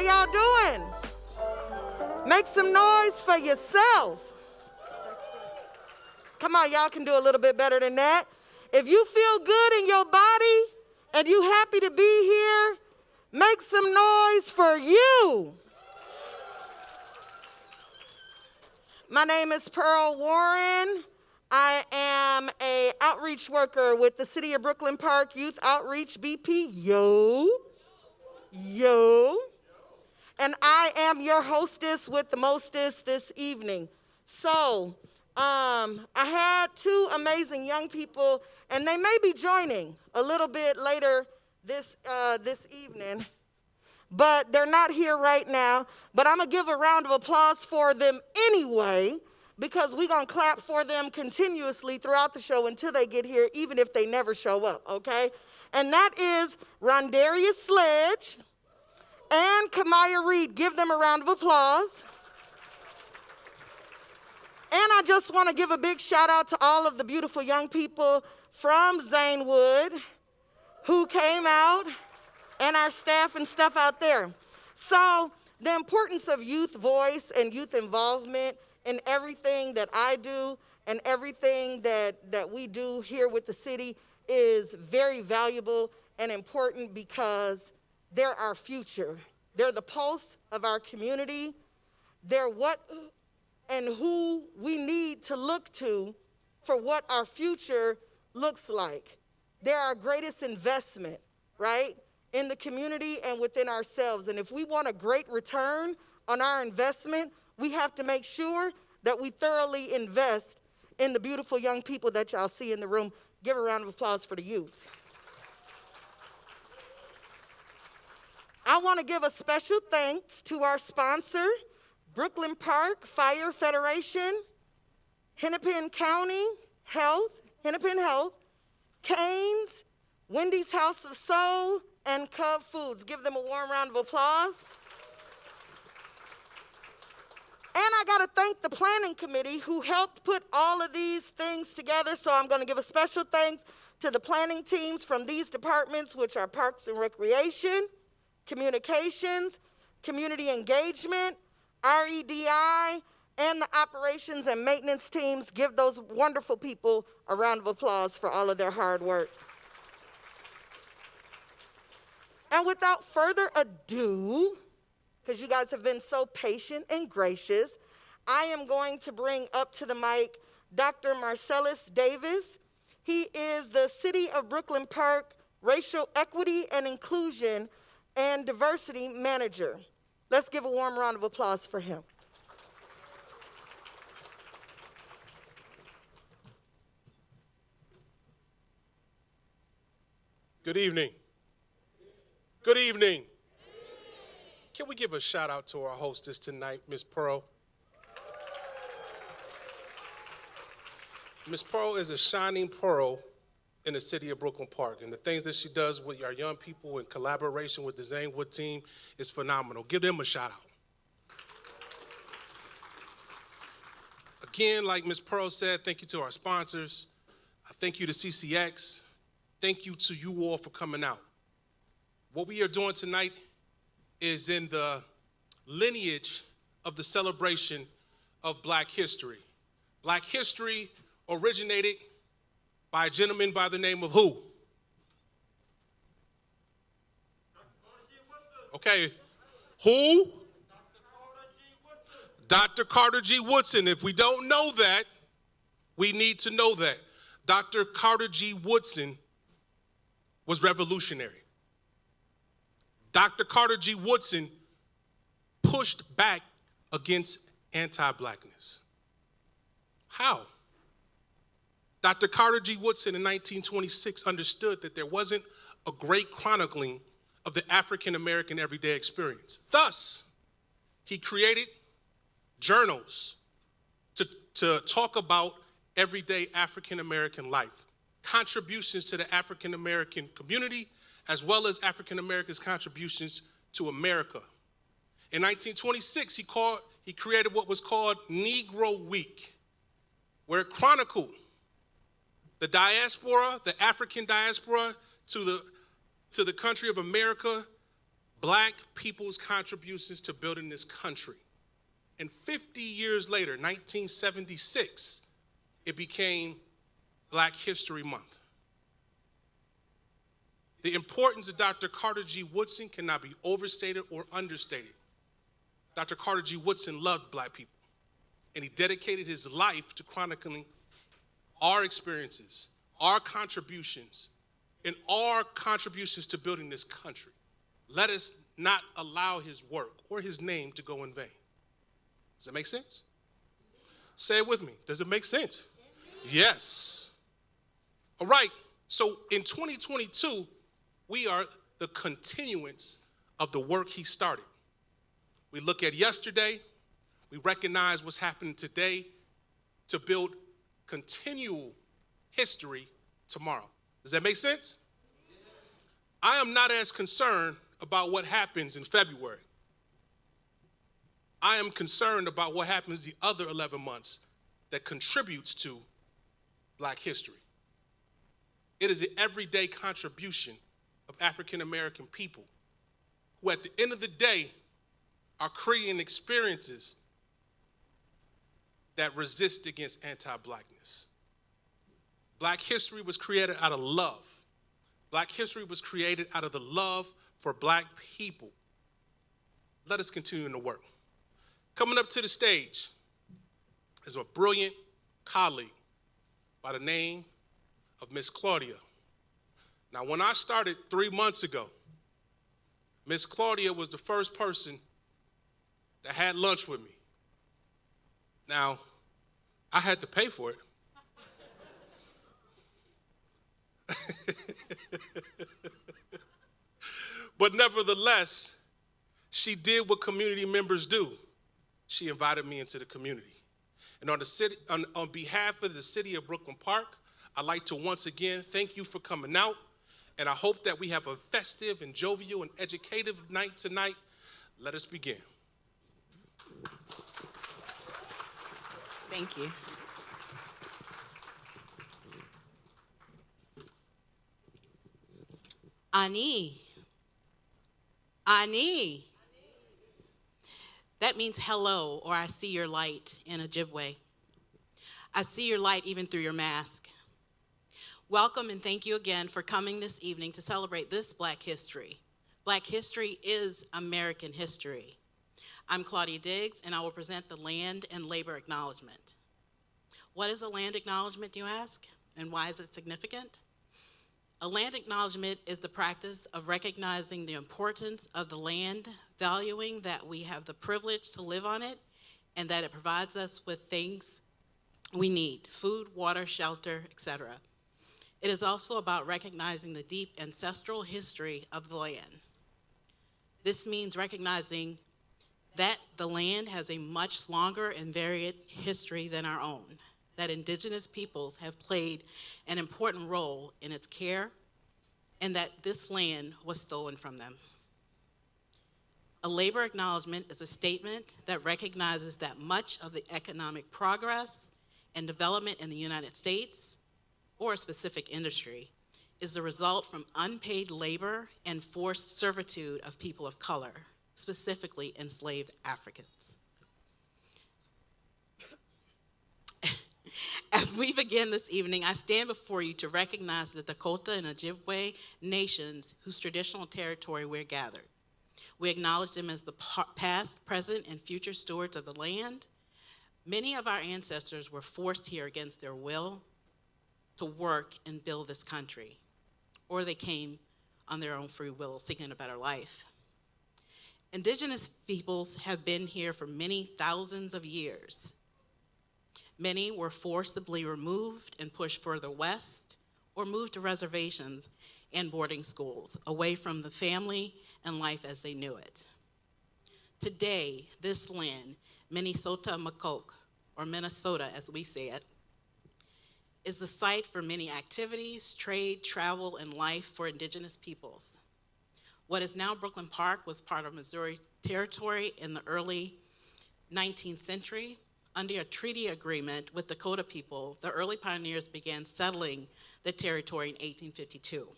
How y'all doing? Make some noise for yourself. Come on, y'all can do a little bit better than that. If you feel good in your body and you happy to be here, make some noise for you. My name is Pearl Warren. I am an outreach worker with the City of Brooklyn Park Youth Outreach BP. Yo. And I am your hostess with the mostest this evening. So, I had two amazing young people, and they may be joining a little bit later this evening, but they're not here right now. But I'm going to give a round of applause for them anyway, because we're going to clap for them continuously throughout the show until they get here, even if they never show up, okay? And that is Rondarius Sledge and Kamaya Reed. Give them a round of applause. And I just want to give a big shout out to all of the beautiful young people from Zanewood who came out, and our staff and stuff out there. So the importance of youth voice and youth involvement in everything that I do and everything that we do here with the city is very valuable and important, because they're our future. They're the pulse of our community. They're what and who we need to look to for what our future looks like. They're our greatest investment, right, in the community and within ourselves. And if we want a great return on our investment, we have to make sure that we thoroughly invest in the beautiful young people that y'all see in the room. Give a round of applause for the youth. I want to give a special thanks to our sponsor, Brooklyn Park Fire Federation, Hennepin County Health, Canes, Wendy's House of Soul, and Cub Foods. Give them a warm round of applause. And I got to thank the planning committee who helped put all of these things together. So I'm going to give a special thanks to the planning teams from these departments, which are Parks and Recreation, Communications, Community Engagement, REDI, and the operations and maintenance teams. Give those wonderful people a round of applause for all of their hard work. And without further ado, because you guys have been so patient and gracious, I am going to bring up to the mic Dr. Marcellus Davis. He is the City of Brooklyn Park Racial Equity and Inclusion and Diversity Manager. Let's give a warm round of applause for him. Good evening. Good evening. Can we give a shout out to our hostess tonight, Miss Pearl? Miss Pearl is a shining pearl in the city of Brooklyn Park, and the things that she does with our young people in collaboration with the Zanewood team is phenomenal. Give them a shout out. Again, like Miss Pearl said, thank you to our sponsors. Thank you to CCX. Thank you to you all for coming out. What we are doing tonight is in the lineage of the celebration of Black history. Black history originated by a gentleman by the name of who? Okay, who? Dr. Carter G. Woodson. If we don't know that, we need to know that. Dr. Carter G. Woodson was revolutionary. Dr. Carter G. Woodson pushed back against anti-Blackness. How? Dr. Carter G. Woodson in 1926 understood that there wasn't a great chronicling of the African-American everyday experience. Thus, he created journals to talk about everyday African-American life, contributions to the African-American community, as well as African-Americans' contributions to America. In 1926, he created what was called Negro Week, where it chronicled the diaspora, the African diaspora to the country of America, Black people's contributions to building this country. And 50 years later, 1976, it became Black History Month. The importance of Dr. Carter G. Woodson cannot be overstated or understated. Dr. Carter G. Woodson loved Black people, and he dedicated his life to chronicling our experiences, our contributions, and our contributions to building this country. Let us not allow his work or his name to go in vain. Does that make sense? Say it with me. Does it make sense? Yes. All right. So in 2022, we are the continuance of the work he started. We look at yesterday, we recognize what's happening today to build continual history tomorrow. Does that make sense? I am not as concerned about what happens in February. I am concerned about what happens the other 11 months that contributes to Black history. It is an everyday contribution of African American people who at the end of the day are creating experiences that resist against anti-Blackness. Black history was created out of love. Black history was created out of the love for Black people. Let us continue in the work. Coming up to the stage is a brilliant colleague by the name of Miss Claudia. Now, when I started 3 months ago, Miss Claudia was the first person that had lunch with me. Now, I had to pay for it. But nevertheless, she did what community members do. She invited me into the community. And on behalf of the city of Brooklyn Park, I'd like to once again thank you for coming out. And I hope that we have a festive and jovial and educative night tonight. Let us begin. Thank you. Ani. Ani. That means hello, or I see your light in Ojibwe. I see your light even through your mask. Welcome and thank you again for coming this evening to celebrate this Black history. Black history is American history. I'm Claudia Diggs, and I will present the Land and Labor Acknowledgement. What is a land acknowledgement, you ask, and why is it significant? A land acknowledgement is the practice of recognizing the importance of the land, valuing that we have the privilege to live on it, and that it provides us with things we need, food, water, shelter, etc. It is also about recognizing the deep ancestral history of the land. This means recognizing that the land has a much longer and varied history than our own, that Indigenous peoples have played an important role in its care, and that this land was stolen from them. A labor acknowledgement is a statement that recognizes that much of the economic progress and development in the United States, or a specific industry, is the result from unpaid labor and forced servitude of people of color, specifically enslaved Africans. As we begin this evening, I stand before you to recognize the Dakota and Ojibwe nations whose traditional territory we're gathered. We acknowledge them as the past, present, and future stewards of the land. Many of our ancestors were forced here against their will to work and build this country, or they came on their own free will seeking a better life. Indigenous peoples have been here for many thousands of years. Many were forcibly removed and pushed further west, or moved to reservations and boarding schools, away from the family and life as they knew it. Today, this land, Minnesota Makok, or Minnesota as we say it, is the site for many activities, trade, travel, and life for Indigenous peoples. What is now Brooklyn Park was part of Missouri Territory in the early 19th century. Under a treaty agreement with Dakota people, the early pioneers began settling the territory in 1852.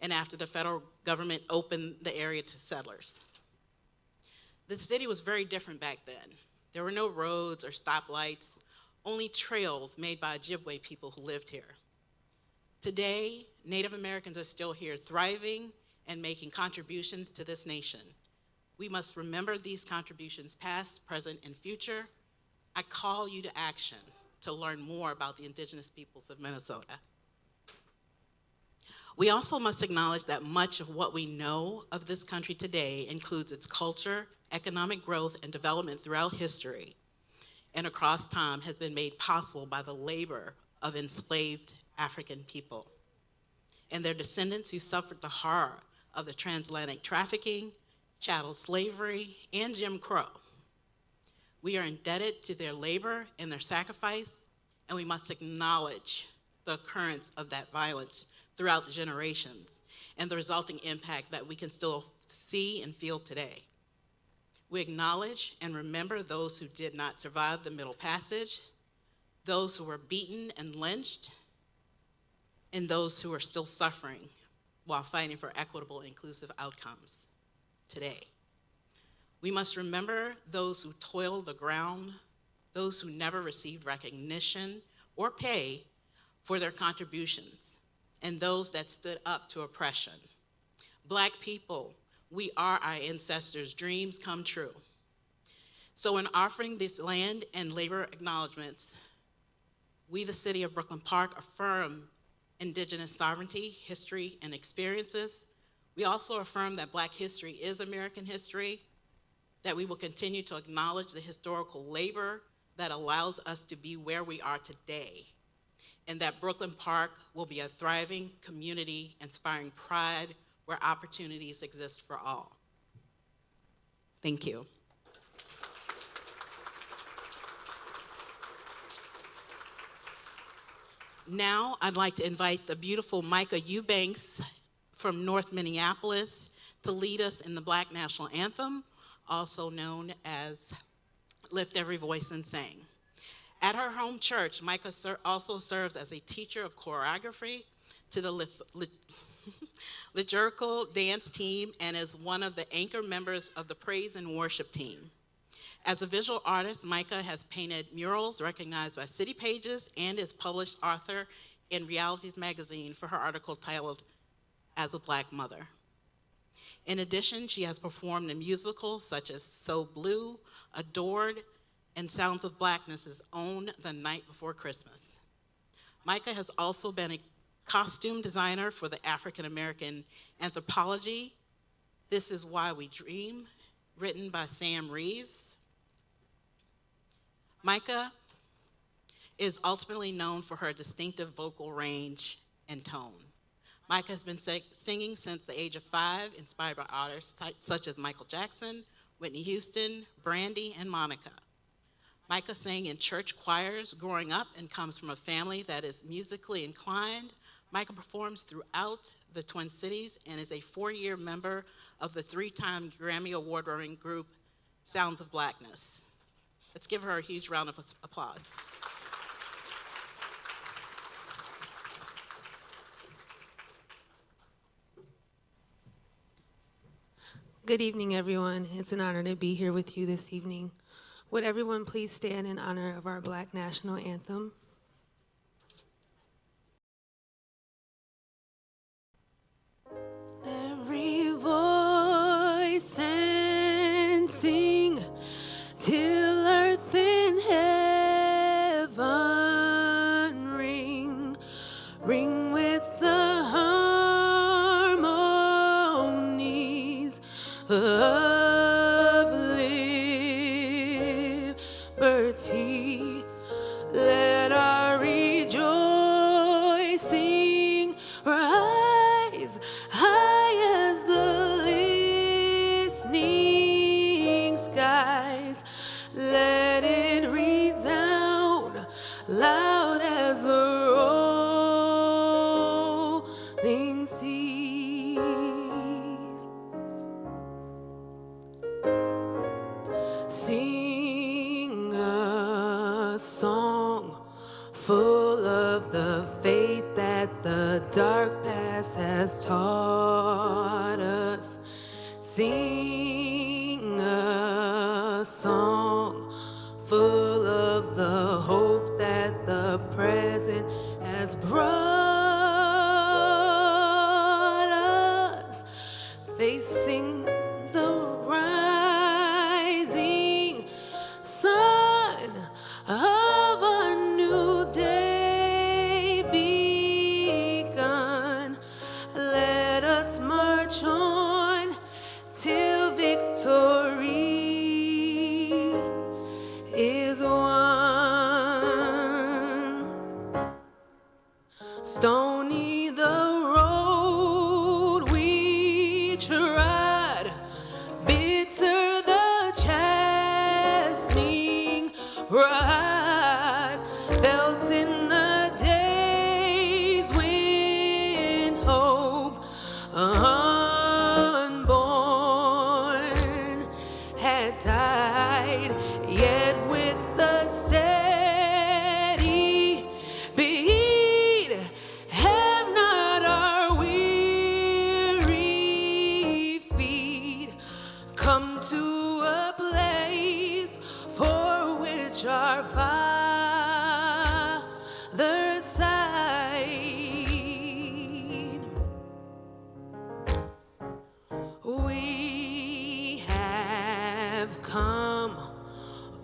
and after the federal government opened the area to settlers. The city was very different back then. There were no roads or stoplights, only trails made by Ojibwe people who lived here. Today, Native Americans are still here thriving and making contributions to this nation. We must remember these contributions past, present, and future. I call you to action to learn more about the indigenous peoples of Minnesota. We also must acknowledge that much of what we know of this country today includes its culture, economic growth, and development throughout history and across time has been made possible by the labor of enslaved African people and their descendants who suffered the horror of the transatlantic trafficking, chattel slavery, and Jim Crow. We are indebted to their labor and their sacrifice, and we must acknowledge the occurrence of that violence throughout the generations and the resulting impact that we can still see and feel today. We acknowledge and remember those who did not survive the Middle Passage, those who were beaten and lynched, and those who are still suffering while fighting for equitable, inclusive outcomes today. We must remember those who toiled the ground, those who never received recognition or pay for their contributions, and those that stood up to oppression. Black people, we are our ancestors' dreams come true. So in offering this land and labor acknowledgements, we, the city of Brooklyn Park, affirm indigenous sovereignty, history, and experiences. We also affirm that Black history is American history, that we will continue to acknowledge the historical labor that allows us to be where we are today, and that Brooklyn Park will be a thriving community inspiring pride where opportunities exist for all. Thank you. Now, I'd like to invite the beautiful Micah Eubanks from North Minneapolis to lead us in the Black National Anthem, also known as Lift Every Voice and Sing. At her home church, Micah also serves as a teacher of choreography to the liturgical dance team and is one of the anchor members of the praise and worship team. As a visual artist, Micah has painted murals recognized by City Pages and is published author in Realities magazine for her article titled As a Black Mother. In addition, she has performed in musicals such as So Blue, Adored, and Sounds of Blackness's own The Night Before Christmas. Micah has also been a costume designer for the African American anthology, This Is Why We Dream, written by Sam Reeves. Micah is ultimately known for her distinctive vocal range and tone. Micah has been singing since the age of 5, inspired by artists such as Michael Jackson, Whitney Houston, Brandy, and Monica. Micah sang in church choirs growing up and comes from a family that is musically inclined. Micah performs throughout the Twin Cities and is a 4-year member of the 3-time Grammy Award-winning group Sounds of Blackness. Let's give her a huge round of applause. Good evening, everyone. It's an honor to be here with you this evening. Would everyone please stand in honor of our Black National Anthem? Every voice and sing till earth and heaven ring, ring with the harmonies of liberty. Let of the faith that the dark past has taught us. Sing a song full of the hope that the present has brought us. Facing the rising sun of a new day begun. Let us march on till victory is won. Stony the road we trod, bitter the chastening rod, felt in the days when hope unborn had died, yet with the steady beat have not our weary feet come to a place for which our Father sighed. We have come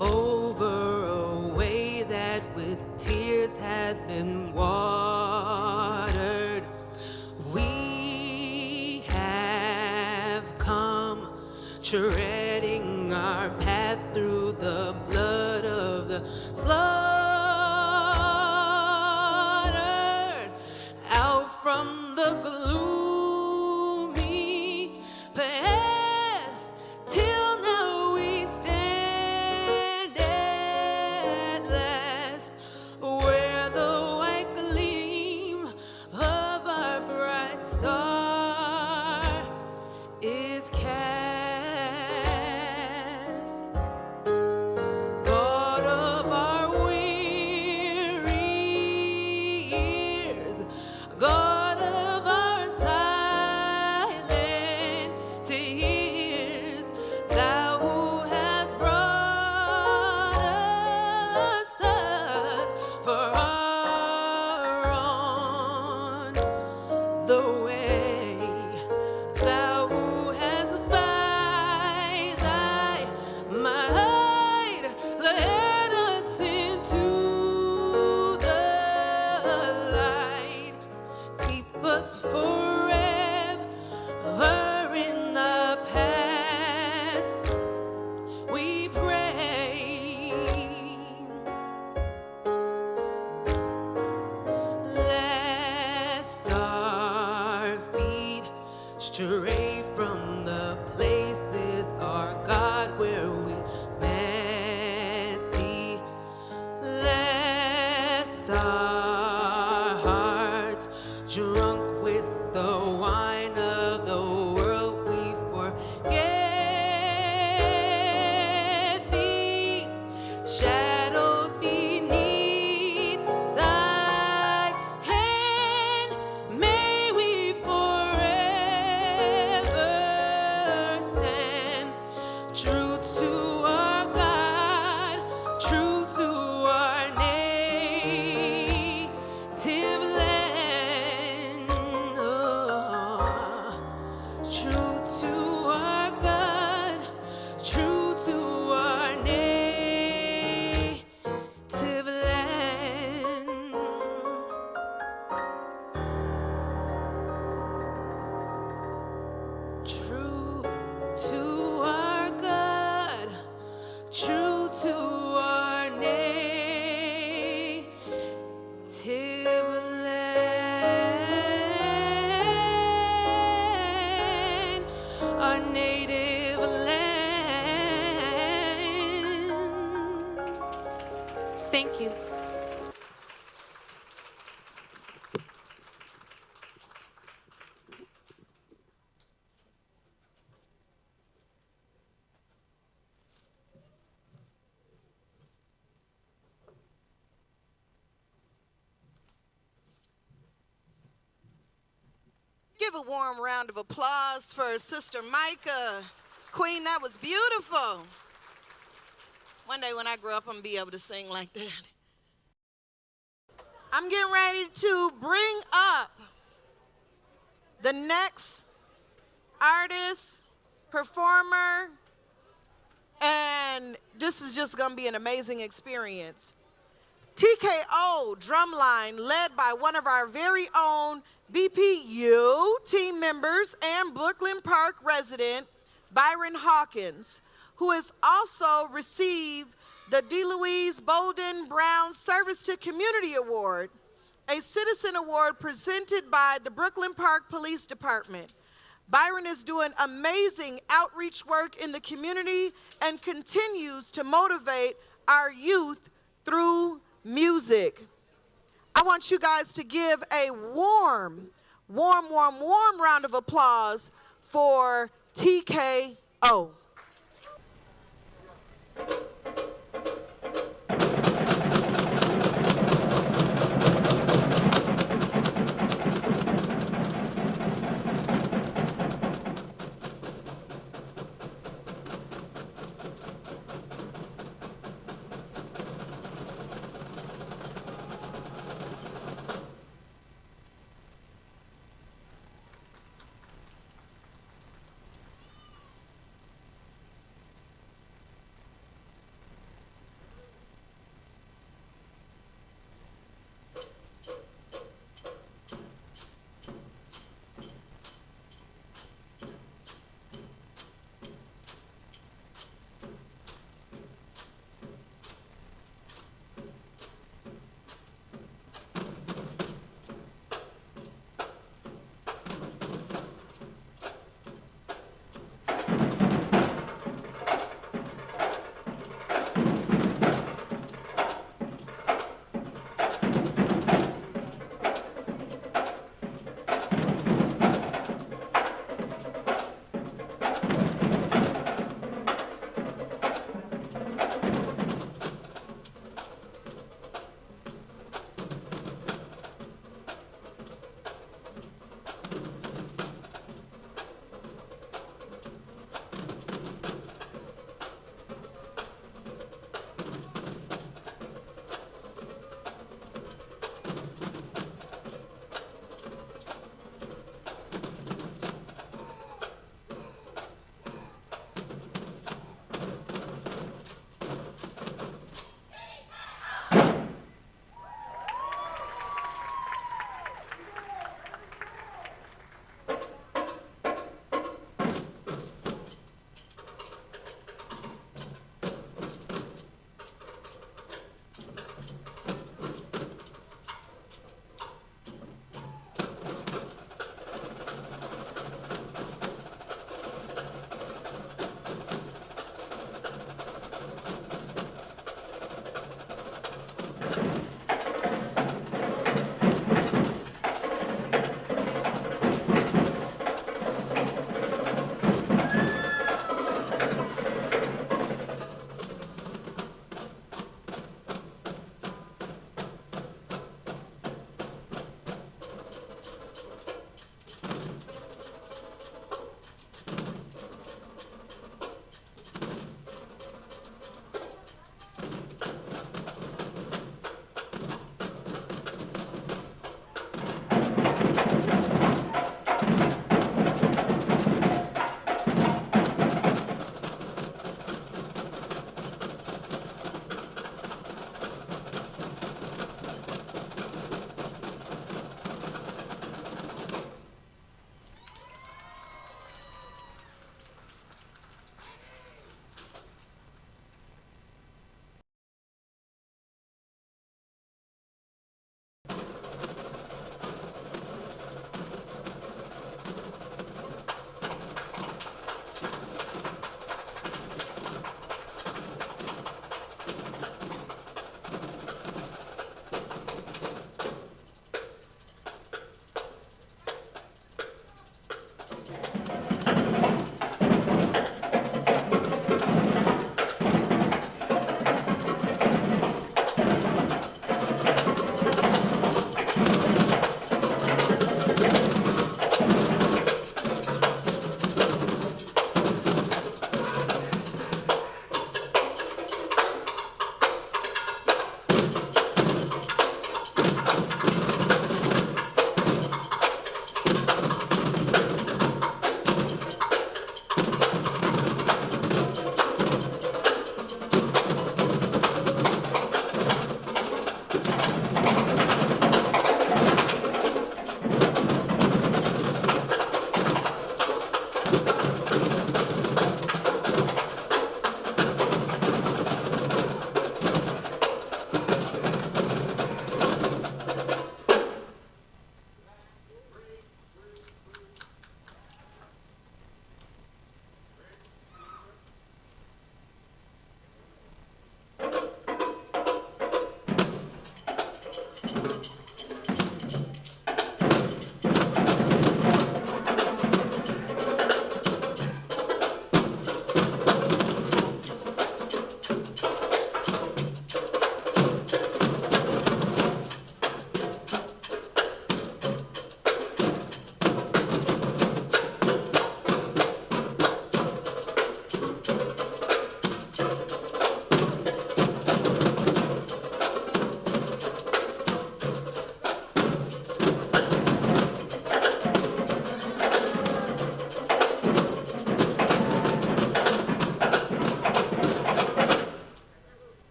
over a way that with tears had been watered. We have come treading our path through the blood of the slaughtered, out from the gloomy past, till now we stand at last, where the white gleam of our bright star is cast. God of our weary years, God of our silent tears, thou who hast brought us thus far on the way, thou who hast by thy might led us into the light. Keep us forever in the path, we pray. Lest our feet stray from the places, our God, where we met thee. Lest our hearts, drunk with the wine of the world, we forget thee. Shadowed beneath thy hand, may we forever stand true to our God, true to our native land. True to our God, true to our native land. True to our God, true to our native land, our native land. Thank you. a warm round of applause for Sister Micah. Queen, that was beautiful. One day when I grow up, I'm gonna be able to sing like that. I'm getting ready to bring up the next artist, performer, and this is just gonna be an amazing experience. TKO Drumline, led by one of our very own BPU team members and Brooklyn Park resident, Byron Hawkins, who has also received the DeLuise Bolden Brown Service to Community Award, a citizen award presented by the Brooklyn Park Police Department. Byron is doing amazing outreach work in the community and continues to motivate our youth through music. I want you guys to give a warm round of applause for TKO.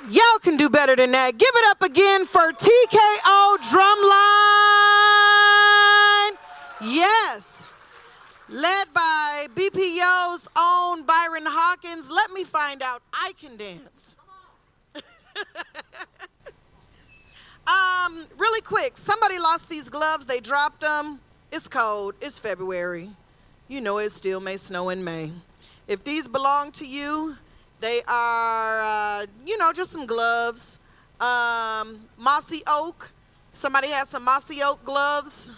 Y'all can do better than that. Give it up again for TKO Drumline. Yes. Led by BPO's own Byron Hawkins. Let me find out I can dance. Really quick, somebody lost these gloves. They dropped them. It's cold. It's February. You know it still may snow in May. If these belong to you, they are, just some gloves. Mossy oak. Somebody has some mossy oak gloves.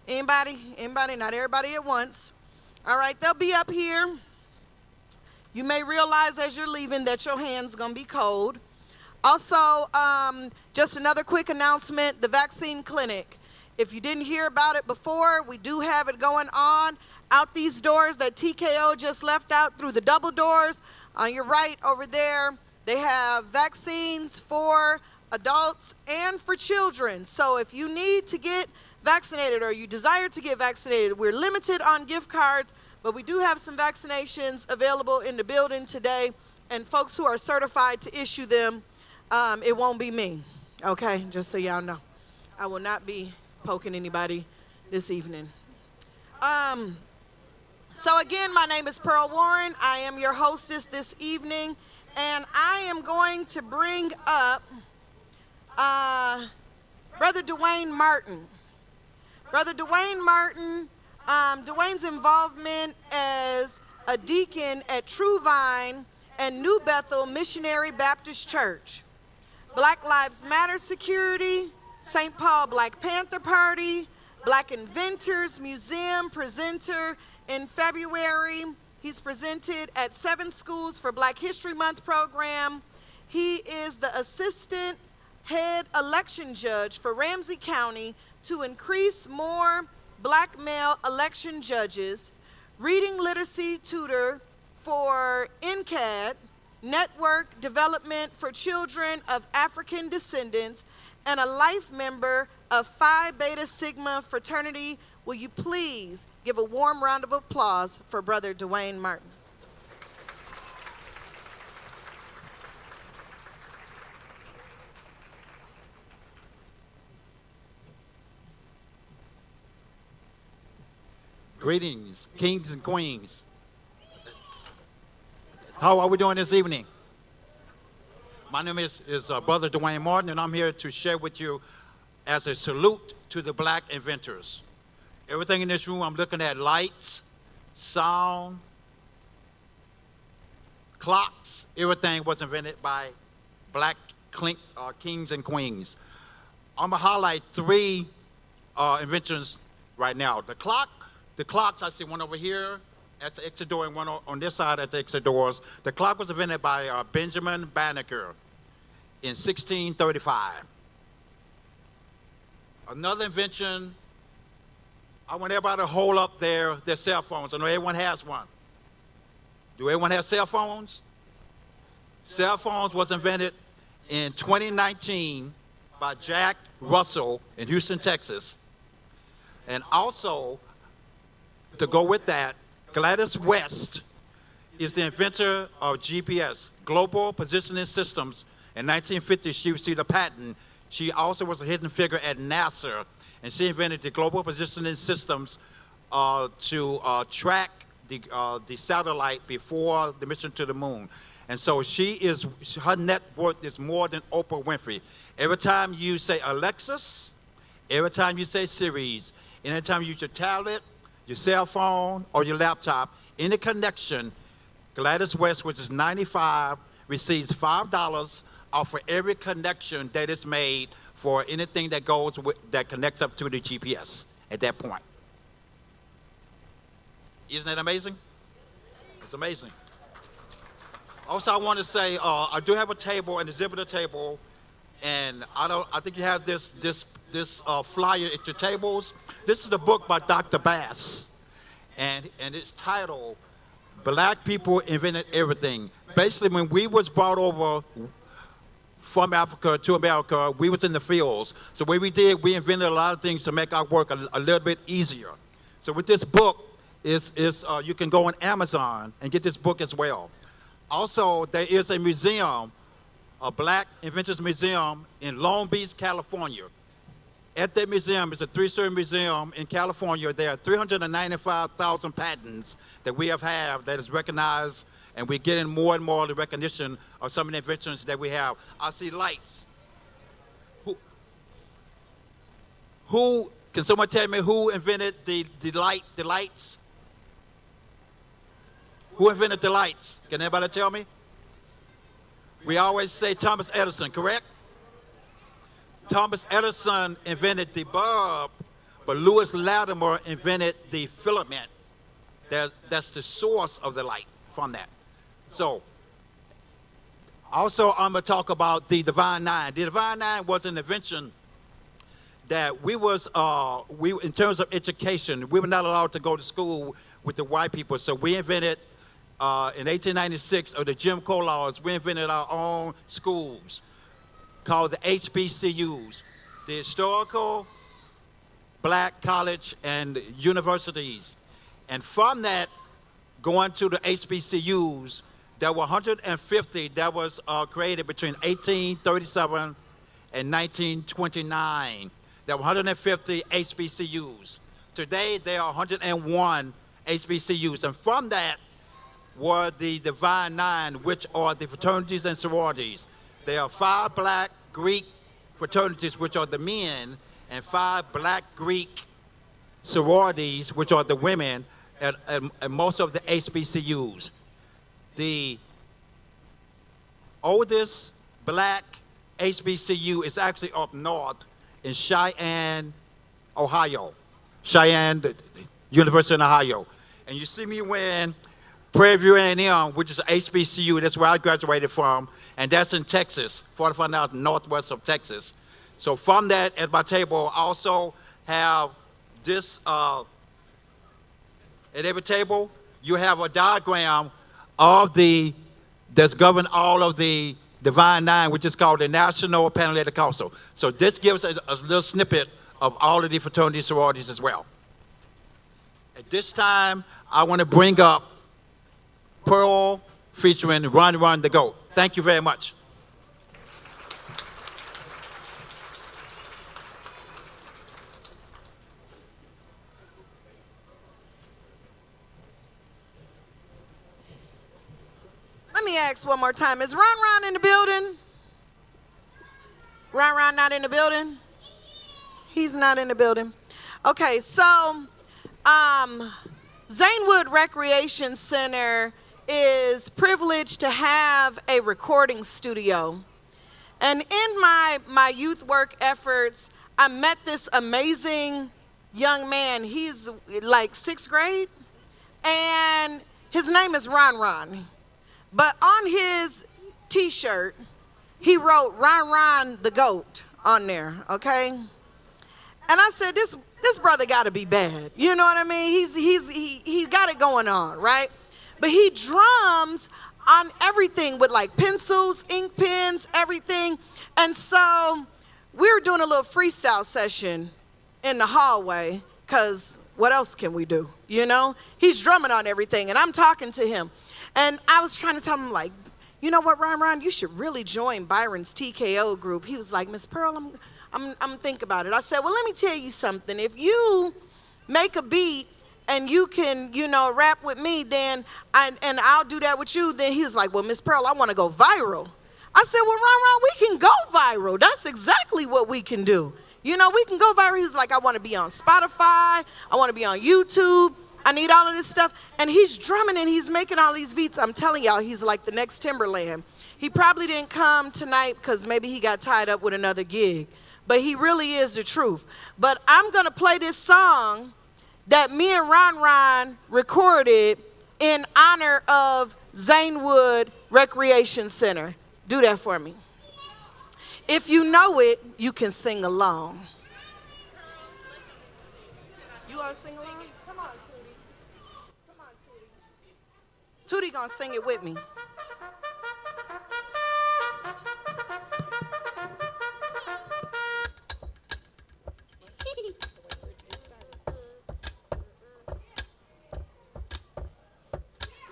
Anybody? Anybody? Not everybody at once. All right, they'll be up here. You may realize as you're leaving that your hand's going to be cold. Also, just another quick announcement, the vaccine clinic. If you didn't hear about it before, we do have it going on out these doors that TKO just left out through the double doors. On your right over there, they have vaccines for adults and for children. So if you need to get vaccinated or you desire to get vaccinated, we're limited on gift cards, but we do have some vaccinations available in the building today, and folks who are certified to issue them. It won't be me, okay? Just so y'all know. I will not be poking anybody this evening. So again, my name is Pearl Warren. I am your hostess this evening, and I am going to bring up Brother Dwayne Martin. Brother Dwayne Martin, Dwayne's involvement as a deacon at True Vine and New Bethel Missionary Baptist Church, Black Lives Matter Security, St. Paul Black Panther Party, Black Inventors Museum presenter in February. He's presented at 7 schools for Black History Month program. He is the assistant head election judge for Ramsey County to increase more Black male election judges, reading literacy tutor for NCAD, network development for children of African descendants, and a life member of Phi Beta Sigma fraternity. Will you please give a warm round of applause for Brother Dwayne Martin? Greetings, kings and queens. How are we doing this evening? My name is Brother Dwayne Martin, and I'm here to share with you as a salute to the Black inventors. Everything in this room, I'm looking at lights, sound, clocks. Everything was invented by Black kings and queens. I'm gonna highlight 3 inventions right now. The clocks, I see one over here at the exit door and one on this side at the exit doors. The clock was invented by Benjamin Banneker in 1635. Another invention, I want everybody to hold up their cell phones. I know everyone has one. Do everyone have cell phones? Cell phones was invented in 2019 by Jack Russell in Houston, Texas. And also, to go with that, Gladys West is the inventor of GPS, Global Positioning Systems. In 1950, she received a patent. She also was a hidden figure at NASA, and she invented the Global Positioning Systems to track the satellite before the mission to the moon. And so her net worth is more than Oprah Winfrey. Every time you say Alexis, every time you say Siri's, anytime time you use your tablet, your cell phone, or your laptop, any connection, Gladys West, which is 95, receives $5 off for every connection that is made for anything that that connects up to the GPS at that point. Isn't that amazing? It's amazing. Also, I want to say I do have a table, an exhibitor table, and I think you have this flyer at your tables. This is a book by Dr. Bass, and it's titled "Black People Invented Everything." Basically, when we was brought over from Africa to America, we was in the fields. So what we did, we invented a lot of things to make our work a little bit easier. So with this book, you can go on Amazon and get this book as well. Also, there is a museum a Black Inventors Museum in Long Beach, California. At that museum, it's a 3-story museum in California. There are 395,000 patents that we have had that is recognized, and we're getting more and more the recognition of some of the inventions that we have. I see lights. Who can someone tell me who invented the lights? Who invented the lights? Can anybody tell me? We always say Thomas Edison, correct? Thomas Edison invented the bulb, but Lewis Latimer invented the filament. That's the source of the light from that. So, also I'm gonna talk about the Divine Nine. The Divine Nine was an invention that in terms of education, we were not allowed to go to school with the white people, so we invented, in 1896, of the Jim Crow laws, we invented our own schools called the HBCUs, the Historical Black College and Universities. And from that, going to the HBCUs, there were 150 that was created between 1837 and 1929. There were 150 HBCUs. Today, there are 101 HBCUs. And from that were the Divine Nine, which are the fraternities and sororities. There are 5 Black Greek fraternities, which are the men, and 5 Black Greek sororities, which are the women, at most of the HBCUs. The oldest Black HBCU is actually up north in Cheyenne, Ohio. Cheyenne, the University in Ohio. And you see me wearing Prairie View A&M, which is HBCU. That's where I graduated from. And that's in Texas, 45 miles northwest of Texas. So from that, at my table, I also have this, at every table, you have a diagram of that's governed all of the Divine Nine, which is called the National Panhellenic Council. So this gives a little snippet of all of the fraternities, sororities as well. At this time, I want to bring up Pearl featuring Run Run the Goat. Thank you very much. Let me ask one more time. Is Ron Ron in the building? Ron Ron not in the building? He's not in the building. Okay, so Zanewood Recreation Center is privileged to have a recording studio. And in my youth work efforts, I met this amazing young man. He's like 6th grade, and his name is Ron Ron. But on his t-shirt, he wrote Ron Ron the Goat on there, okay? And I said, this brother gotta be bad. You know what I mean? He's got it going on, right? But he drums on everything with like pencils, ink pens, everything. And so we were doing a little freestyle session in the hallway, because what else can we do, you know? He's drumming on everything, and I'm talking to him. And I was trying to tell him, like, you know what, Ron, you should really join Byron's TKO group. He was like, Miss Pearl, I'm thinking about it. I said, well, let me tell you something. If you make a beat and you can, you know, rap with me, then I'll do that with you. Then he was like, well, Miss Pearl, I want to go viral. I said, well, Ron, we can go viral. That's exactly what we can do. You know, we can go viral. He was like, I want to be on Spotify. I want to be on YouTube. I need all of this stuff. And he's drumming and he's making all these beats. I'm telling y'all, he's like the next Timberland. He probably didn't come tonight because maybe he got tied up with another gig. But he really is the truth. But I'm going to play this song that me and Ron recorded in honor of Zanewood Recreation Center. Do that for me. If you know it, you can sing along. You want to sing along? Come on, Tootie. Come on, Tootie. Tootie gonna sing it with me.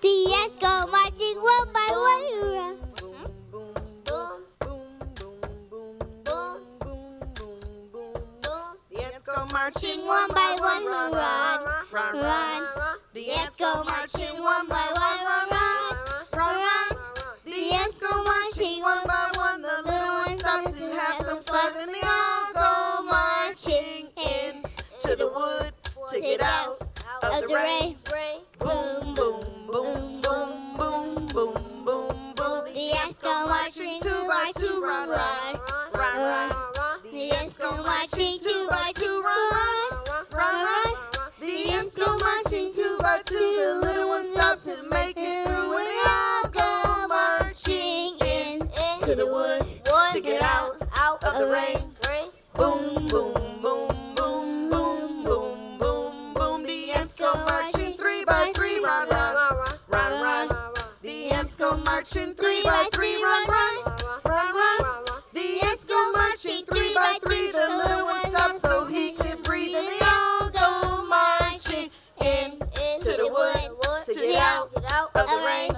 The ants go marching one by one. Boom, boom, boom, marching one by one. Run, run, run, run. The ants go marching one by one. Run, run, run, run. The ants go marching one by one. The little ones stop to have some fun, and they all go marching in to the wood to get out of the rain. Boom, boom, boom, boom, boom, boom, boom, boom. The ants go marching two by two. Run, run, run, run. The ants go marching two by two. Run, run, run, run. The ants go marching two by two. The little ones stop to make it through, and they all go marching in to the wood to get out of the rain. Boom, boom, boom, boom, boom, boom, boom, boom. The ants go marching three by three. Run, run, run, run. The ants go marching three by three. Run, run, run, run. The ants go marching three by three. The little one stops so he can breathe, and they all go marching in to the wood to get out of the rain.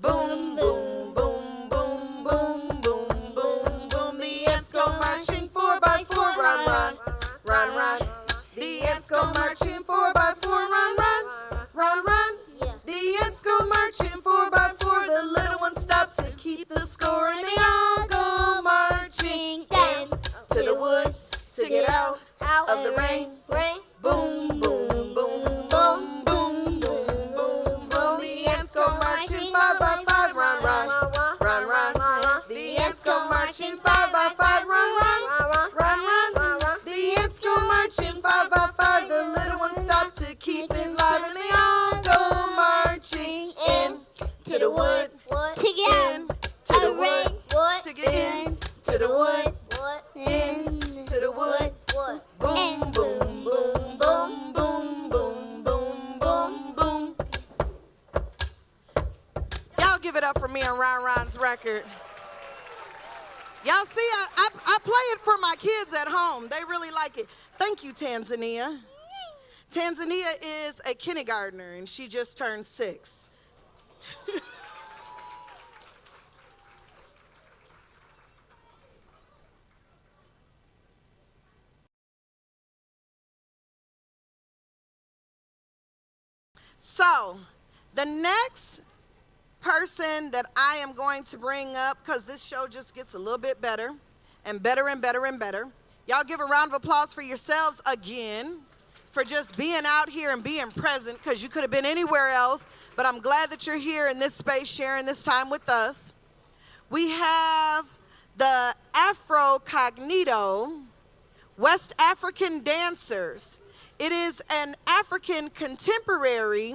Boom, boom, boom, boom, boom, boom, boom, boom. The ants go marching four by four. Run, run, run, run. The ants go marching four by four. Run, run, run, run. The ants go marching four by four. The little ones stop to keep the score, and they all go marching in to the wood to get out of the rain. Boom, boom, boom, boom, boom, boom, boom, boom. The ants go marching five by five. Run, run, run, run. The ants go marching five by five. Run, run, run, run. The ants go marching five by five. The little ones stop to keep it live, and they all go marching in to the wood to get in to the wood to get in to the wood in to the wood. Boom, boom, boom, boom, boom, boom, boom, boom, boom. Y'all give it up for me on Ron Ron's record. Y'all see, I play it for my kids at home. They really like it. Thank you, Tanzania. Tanzania is a kindergartner, and she just turned 6. So, the next person that I am going to bring up, because this show just gets a little bit better and better and better and better. Y'all give a round of applause for yourselves again for just being out here and being present, because you could have been anywhere else, but I'm glad that you're here in this space sharing this time with us. We have the Afro Cognito West African Dancers. It is an African contemporary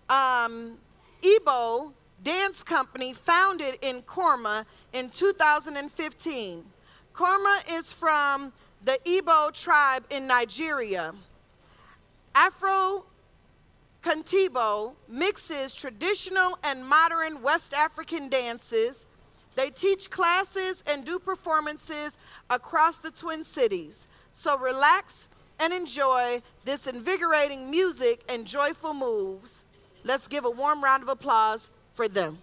Igbo dance company founded in Korma in 2015. Korma is from the Igbo tribe in Nigeria. Afro Contibo mixes traditional and modern West African dances. They teach classes and do performances across the Twin Cities. So relax and enjoy this invigorating music and joyful moves. Let's give a warm round of applause for them.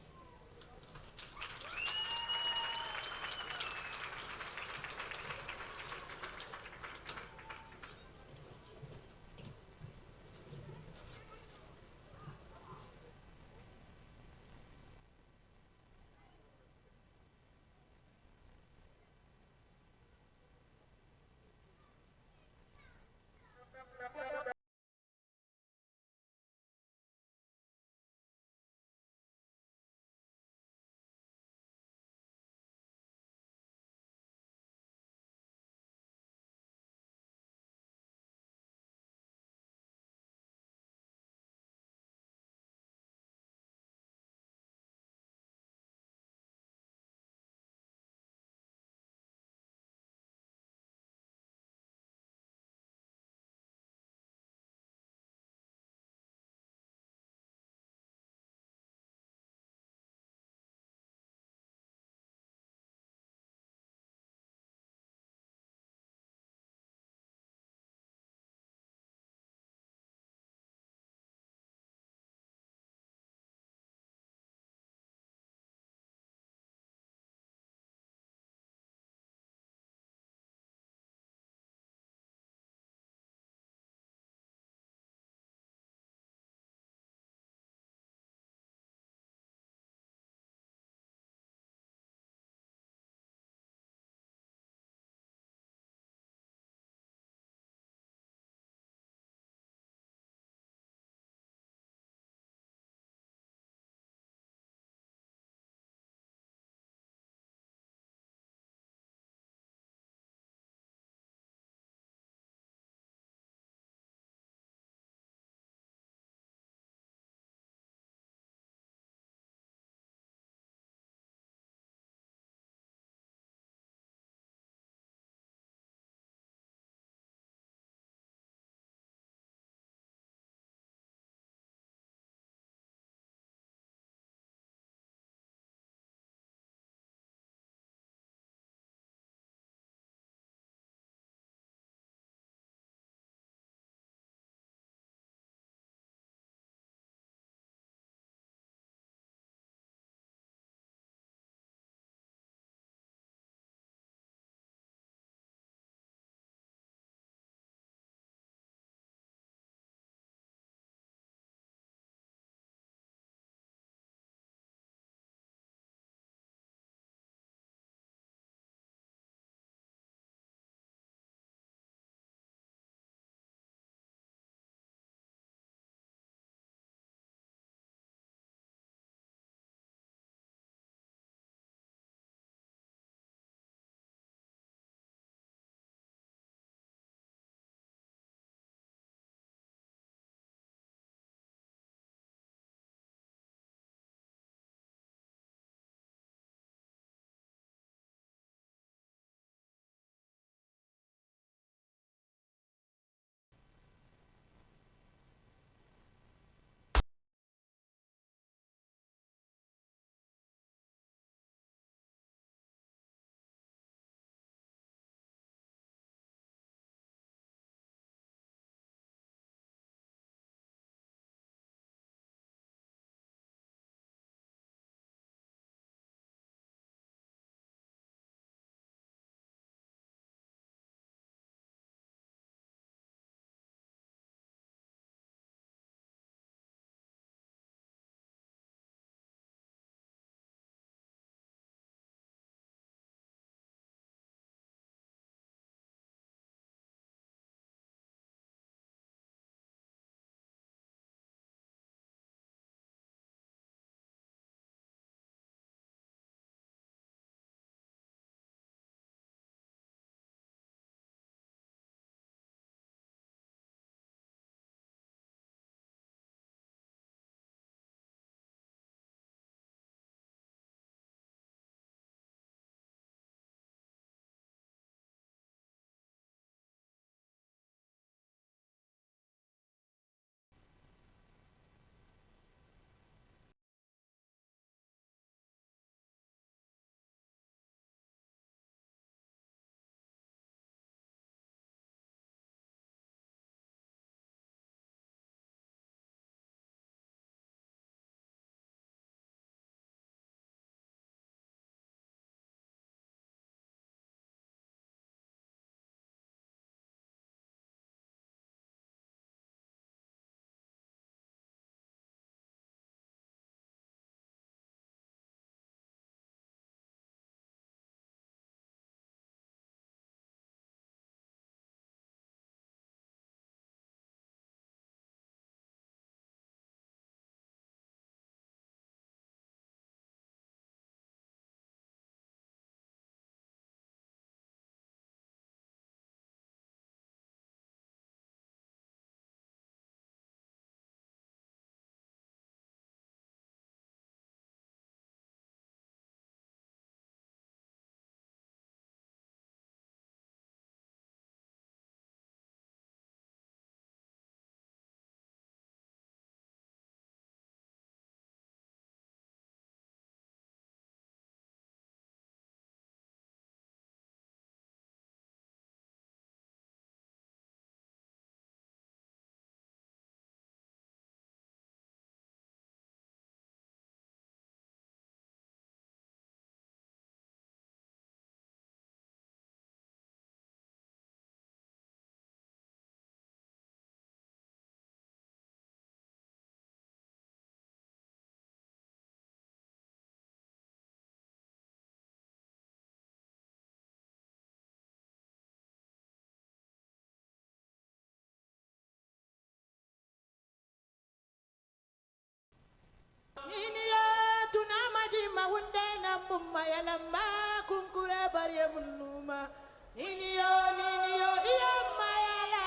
mayalamba kunkure bariye munuma. Ninio iya mayala.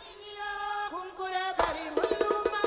Ninio kunkure bari munuma.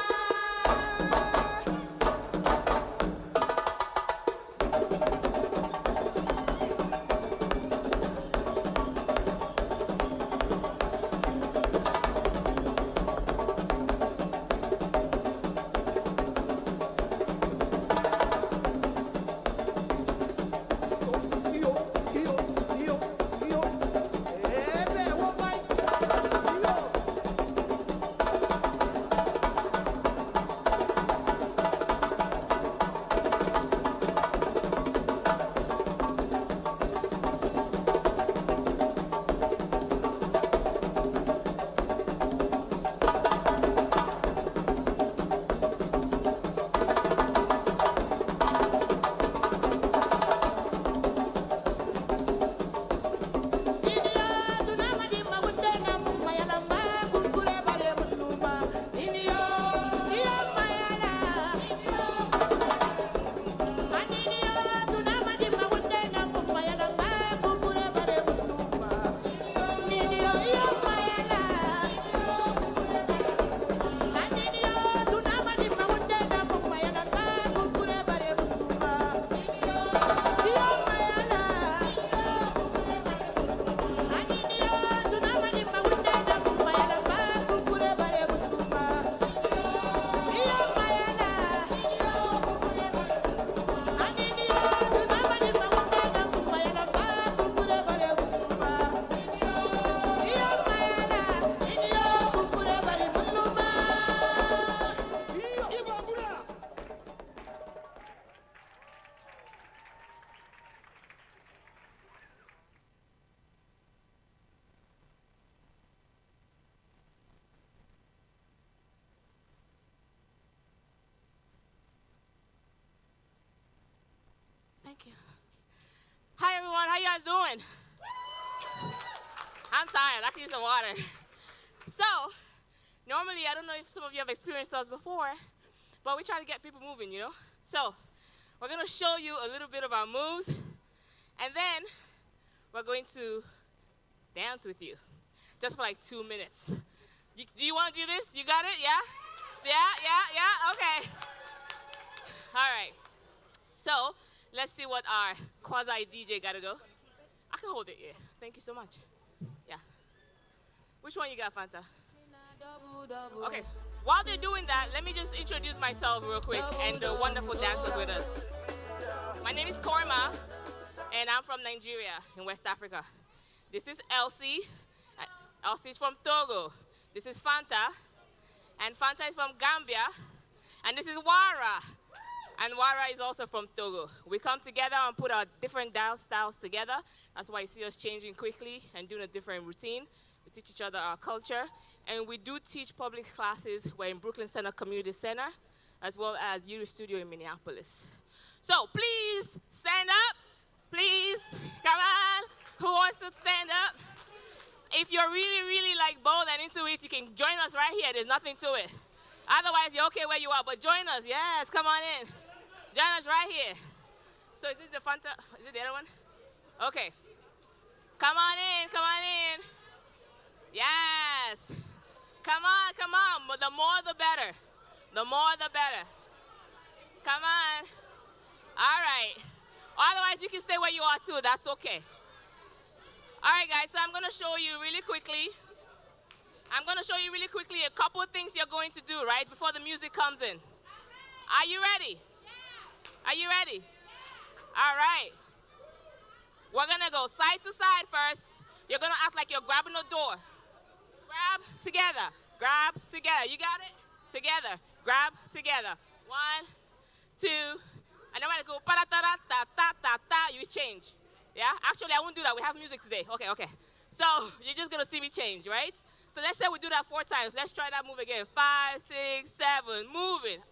Thank you. Hi, everyone. How you guys doing? I'm tired. I can use some water. So, normally, I don't know if some of you have experienced us before, but we try to get people moving, you know? So, we're going to show you a little bit of our moves, and then we're going to dance with you, just for like 2 minutes. Do you want to do this? You got it? Yeah? Yeah? Okay. All right. So, let's see what our quasi-DJ got to go. I can hold it, yeah. Thank you so much. Yeah. Which one you got, Fanta? Okay. While they're doing that, let me just introduce myself real quick and the wonderful dancers with us. My name is Korma, and I'm from Nigeria in West Africa. This is Elsie. Elsie's from Togo. This is Fanta, and Fanta is from Gambia. And this is Wara. And Wara is also from Togo. We come together and put our different dance styles together. That's why you see us changing quickly and doing a different routine. We teach each other our culture. And we do teach public classes. We're in Brooklyn Center Community Center, as well as Yuri Studio in Minneapolis. So please stand up. Please, come on. Who wants to stand up? If you're really, really like bold and into it, you can join us right here. There's nothing to it. Otherwise, you're okay where you are, but join us. Yes, come on in. Join us right here. So is it the Fanta? Is it the other one? Okay. Come on in, come on in. Yes. Come on, come on. The more the better. The more the better. Come on. All right. Otherwise, you can stay where you are too. That's okay. All right, guys, so I'm going to show you really quickly. A couple of things you're going to do, right, before the music comes in. Are you ready? Are you ready? All right. We're going to go side to side first. You're going to act like you're grabbing a door. Grab together. Grab together. You got it? Together. Grab together. 1, 2. And then when I go pa-da-ta-da-ta-ta-ta-ta, you change. Yeah? Actually, I won't do that. We have music today. Okay. So you're just going to see me change, right? So let's say we do that 4 times. Let's try that move again. 5, 6, 7. Moving.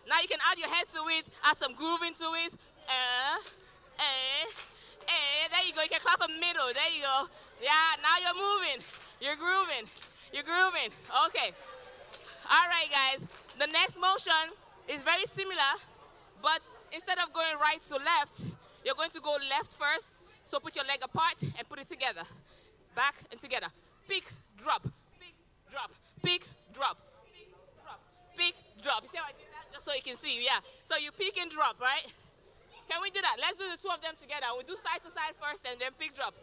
Now you can add your head to it. Add some grooving to it. There you go. You can clap a middle. There you go. Yeah, now you're moving. You're grooving. You're grooving. Okay. All right, guys. The next motion is very similar, but instead of going right to left, you're going to go left first. So put your leg apart and put it together. Back and together. Pick, drop, pick, drop, pick, drop, pick, drop, pick, drop. You see how I did that? Just so you can see, yeah. So you pick and drop, right? Can we do that? Let's do the two of them together. We'll do side to side first and then pick, drop.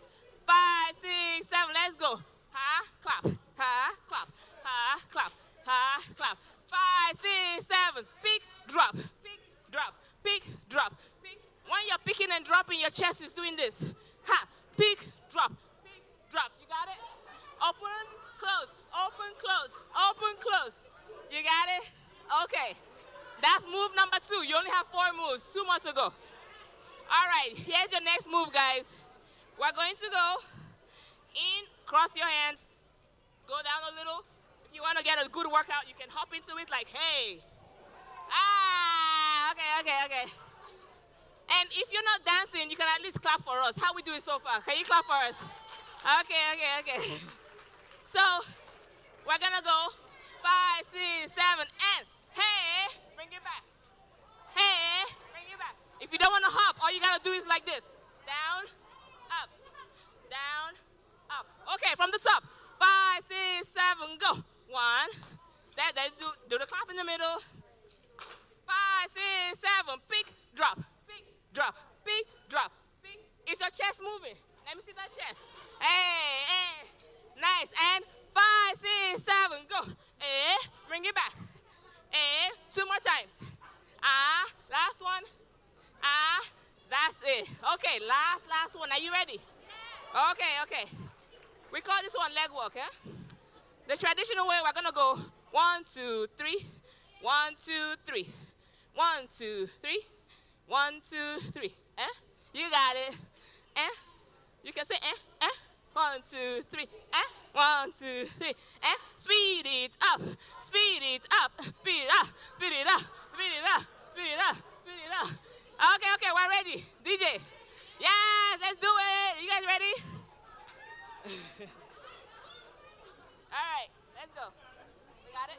5, 6, 7, let's go. Ha, clap, ha, clap, ha, clap, ha, clap. 5, 6, 7, pick, drop, pick, drop, pick, drop, pick. When you're picking and dropping, your chest is doing this. Ha, pick, drop, pick, drop. You got it? Open, close, open, close, open, close. You got it? Okay. That's move number 2. You only have 4 moves. 2 more to go. All right, here's your next move, guys. We're going to go in, cross your hands, go down a little. If you want to get a good workout, you can hop into it like, hey. Ah, okay. And if you're not dancing, you can at least clap for us. How we doing so far? Can you clap for us? Okay. So, we're going to go 5, 6, 7, and hey, bring it back. Hey, bring it back. If you don't want to hop, all you got to do is like this. Down, up, down, up. Okay, from the top. 5, 6, 7, go. 1. Do the clap in the middle. 5, 6, 7, pick, drop, pick, drop, pick, drop, pick. Is your chest moving? Let me see that chest. Hey, nice. And 5, 6, 7, go. Hey, bring it back. Hey, 2 more times. Last one. That's it. Okay, last one. Are you ready? Okay. We call this one leg walk, eh? The traditional way, we're gonna go 1, 2, 3, 1, 2, 3, 1, 2, 3, 1, 2, 3. Eh? You got it. Eh? You can say 1, 2, 3. 1, 2, 3. Speed it up. Speed it up. Speed it up. Speed it up. Speed it up. Speed it up. Speed it up. Okay, we're ready. DJ. Yes, let's do it. You guys ready? All right, let's go. We got it?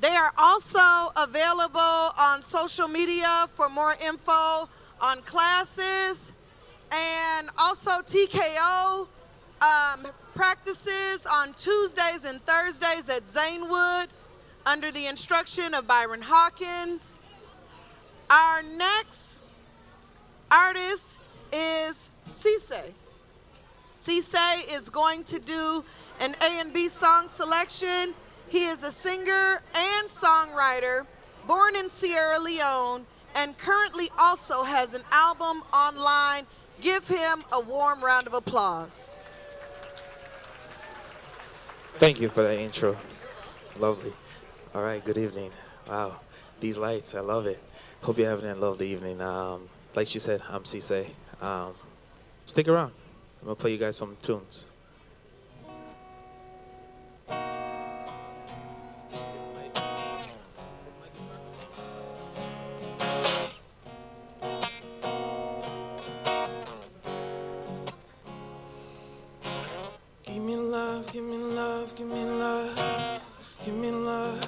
They are also available on social media for more info on classes, and also TKO practices on Tuesdays and Thursdays at Zanewood under the instruction of Byron Hawkins. Our next artist is Cisse. Cisse is going to do an A&B song selection. He is a singer and songwriter, born in Sierra Leone, and currently also has an album online. Give him a warm round of applause. Thank you for that intro. Lovely. All right, good evening. Wow, these lights, I love it. Hope you're having a lovely evening. Like she said, I'm Cisse. Stick around. I'm going to play you guys some tunes. Give me love, give me love, give me love, give me love,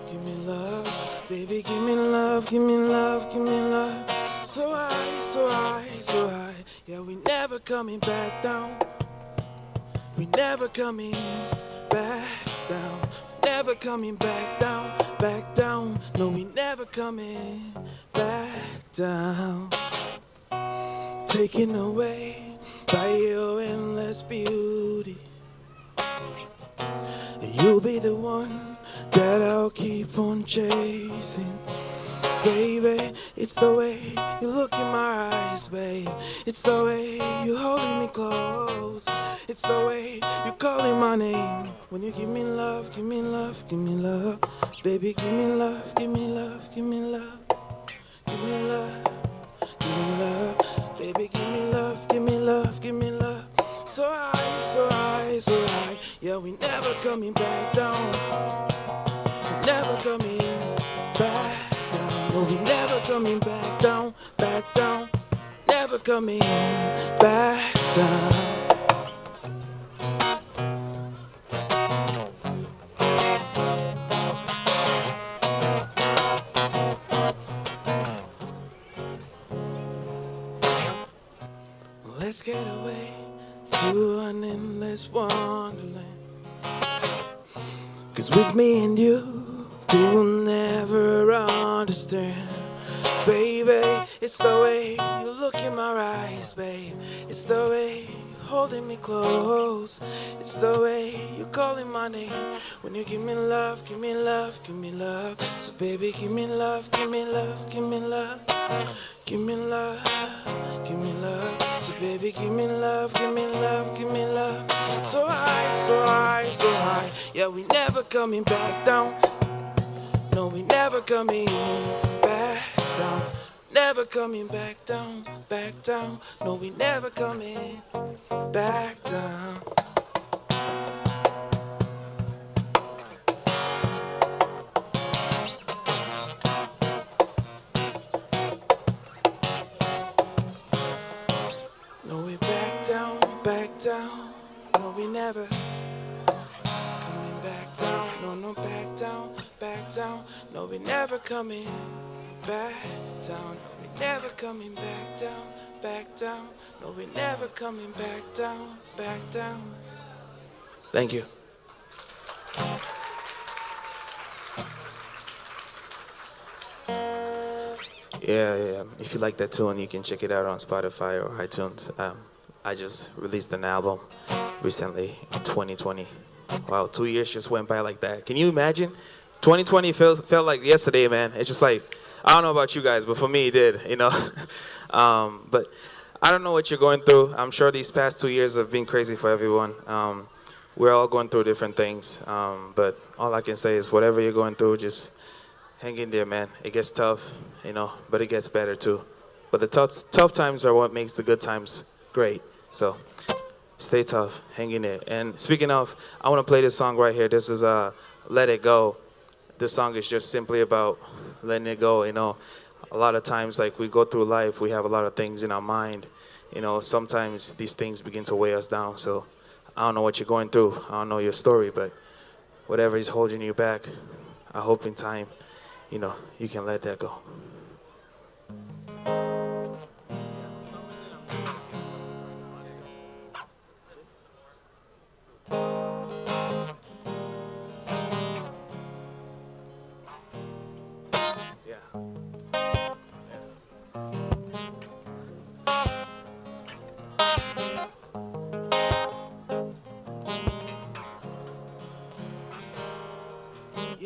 give me love, baby, give me love, give me love, give me love. So high, so high, so high. Yeah, we never coming back down. We never coming back down. Never coming back down, back down. No, we never coming back down. Taken away by your endless beauty. You'll be the one that I'll keep on chasing. Baby, it's the way you look in my eyes, babe. It's the way you holding me close. It's the way you calling my name. When you give me love, give me love, give me love. Baby, give me love, give me love, give me love. Give me love, give me love. Baby, give me love, give me love, give me love. So high, so high, so high. Yeah, we never coming back down. Never coming back. No, we never coming back down, back down. Never coming back down. Let's get away to an endless wonderland. 'Cause with me and you, they will never understand. Baby, it's the way you look in my eyes, babe. It's the way you holding me close. It's the way you calling my name. When you give me love, give me love, give me love. So baby, give me love, give me love, give me love. Give me love, give me love. So baby, give me love, give me love, give me love. So high, so high, so high. Yeah, we never coming back down. No, we never coming back down. Never coming back down, back down. No, we never coming back down. No, we back down, back down. No, we never coming back down. No, no, back down, back down. No, we never coming back down. No, we never coming back down, back down. No, we never coming back down, back down. Thank you. Yeah. If you like that tune, you can check it out on Spotify or iTunes. I just released an album recently in 2020. Wow, 2 years just went by like that. Can you imagine? 2020 felt like yesterday, man. It's just like, I don't know about you guys, but for me it did, you know. But I don't know what you're going through. I'm sure these past 2 years have been crazy for everyone. We're all going through different things. But all I can say is whatever you're going through, just hang in there, man. It gets tough, you know, but it gets better too. But the tough times are what makes the good times great. So stay tough, hang in there. And speaking of, I want to play this song right here. This is Let It Go. This song is just simply about letting it go, you know. A lot of times, like, we go through life, we have a lot of things in our mind. You know, sometimes these things begin to weigh us down. So I don't know what you're going through. I don't know your story, but whatever is holding you back, I hope in time, you know, you can let that go.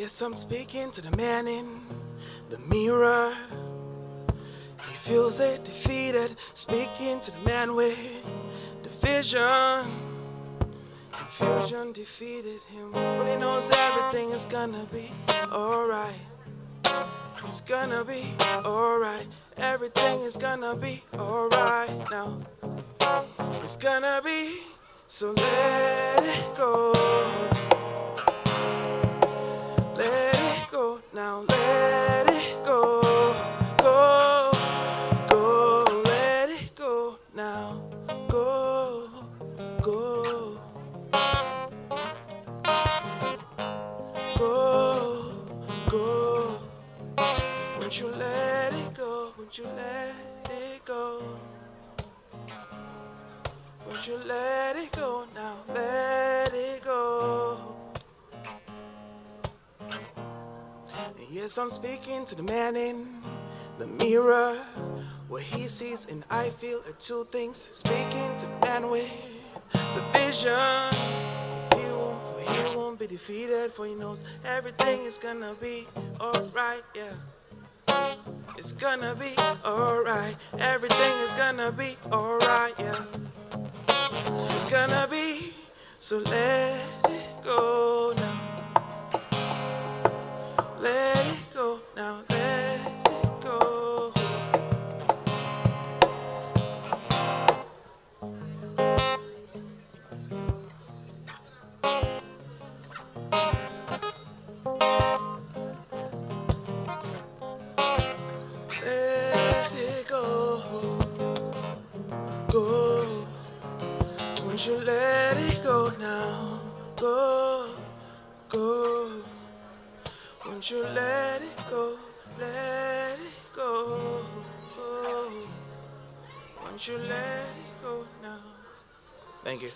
Yes, I'm speaking to the man in the mirror. He feels it, defeated, speaking to the man with the vision. Confusion defeated him, but he knows everything is gonna be alright. It's gonna be alright. Everything is gonna be alright now. It's gonna be, so let it go. Let it go now, let it go. Go, go, let it go now. Go, go. Go, go. Won't you let it go? Won't you let it go? Won't you let it go now? Let it go. And yes, I'm speaking to the man in the mirror. What he sees and I feel are two things. Speaking to the man with the vision. He won't be defeated, for he knows everything is gonna be alright, yeah. It's gonna be alright. Everything is gonna be alright, yeah. It's gonna be, so let it go now. Let it go now, let it go. Let it go, go. Won't you let it go now? Go, go. Won't you let it go? Let it go, go. Won't you let it go now? Thank you.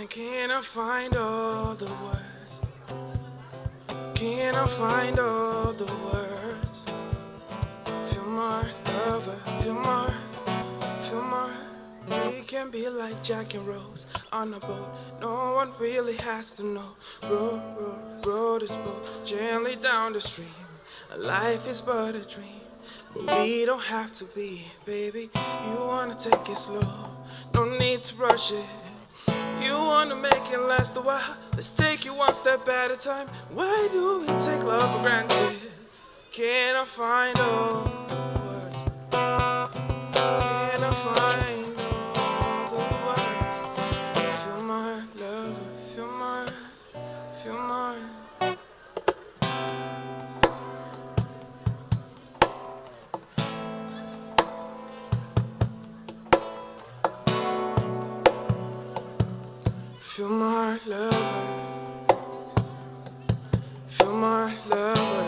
Can I find all the words? Can I find all the words? Feel my lover, feel my. We can be like Jack and Rose on a boat. No one really has to know. Row this boat gently down the stream. Life is but a dream, but we don't have to be, baby. You wanna take it slow, no need to rush it. You wanna make it last a while. Let's take it one step at a time. Why do we take love for granted? Can I find all the words? Can I find all the words? Feel my love, feel my. Feel my lover, feel my lover,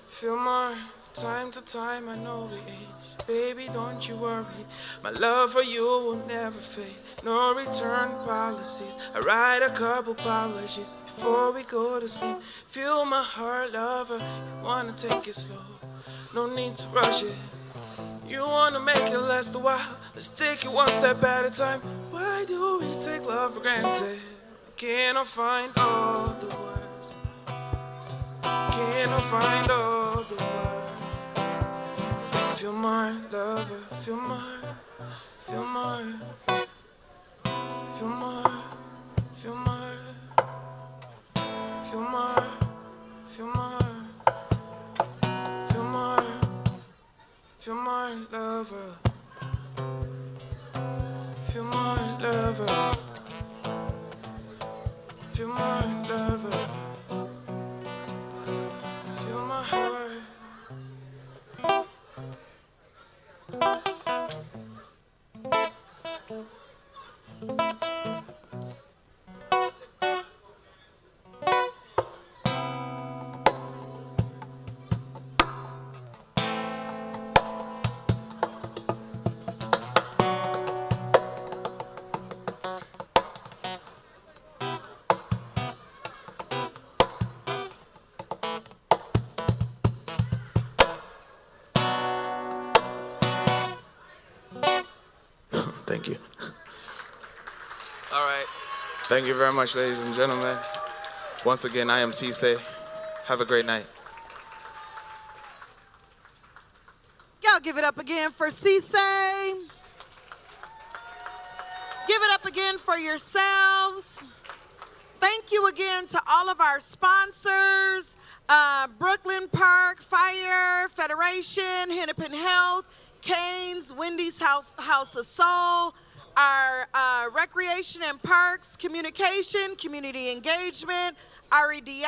feel my. Time to time I know we age, baby, don't you worry. My love for you will never fade. No return policies. I write a couple apologies before we go to sleep. Feel my heart, lover. You wanna take it slow, no need to rush it. You wanna make it last a while. Let's take it one step at a time. Why do we take love for granted? Can I find all the words? Can I find all the words? Feel my lover, feel my, feel my, feel my, feel my, feel my, feel my, feel my. Feel my lover, feel my lover, feel my lover, feel my heart. Thank you. All right. Thank you very much, ladies and gentlemen. Once again, I am Cisse. Have a great night. Y'all give it up again for Cisse. Give it up again for yourselves. Thank you again to all of our sponsors, Brooklyn Park, Fire, Federation, Hennepin Health, Canes, Wendy's House of Soul, our Recreation and Parks, Communication, Community Engagement, REDI,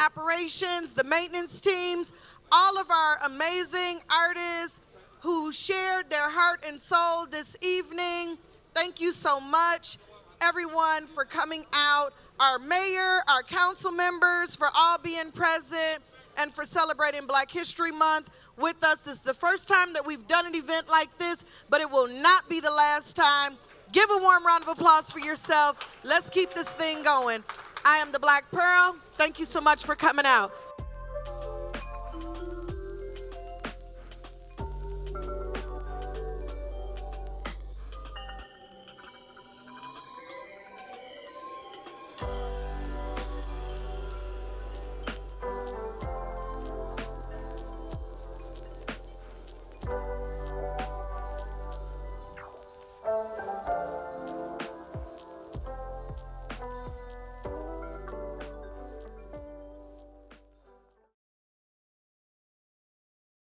Operations, the maintenance teams, all of our amazing artists who shared their heart and soul this evening. Thank you so much, everyone, for coming out. Our mayor, our council members, for all being present and for celebrating Black History Month with us. This is the first time that we've done an event like this, but it will not be the last time. Give a warm round of applause for yourself. Let's keep this thing going. I am the Black Pearl. Thank you so much for coming out.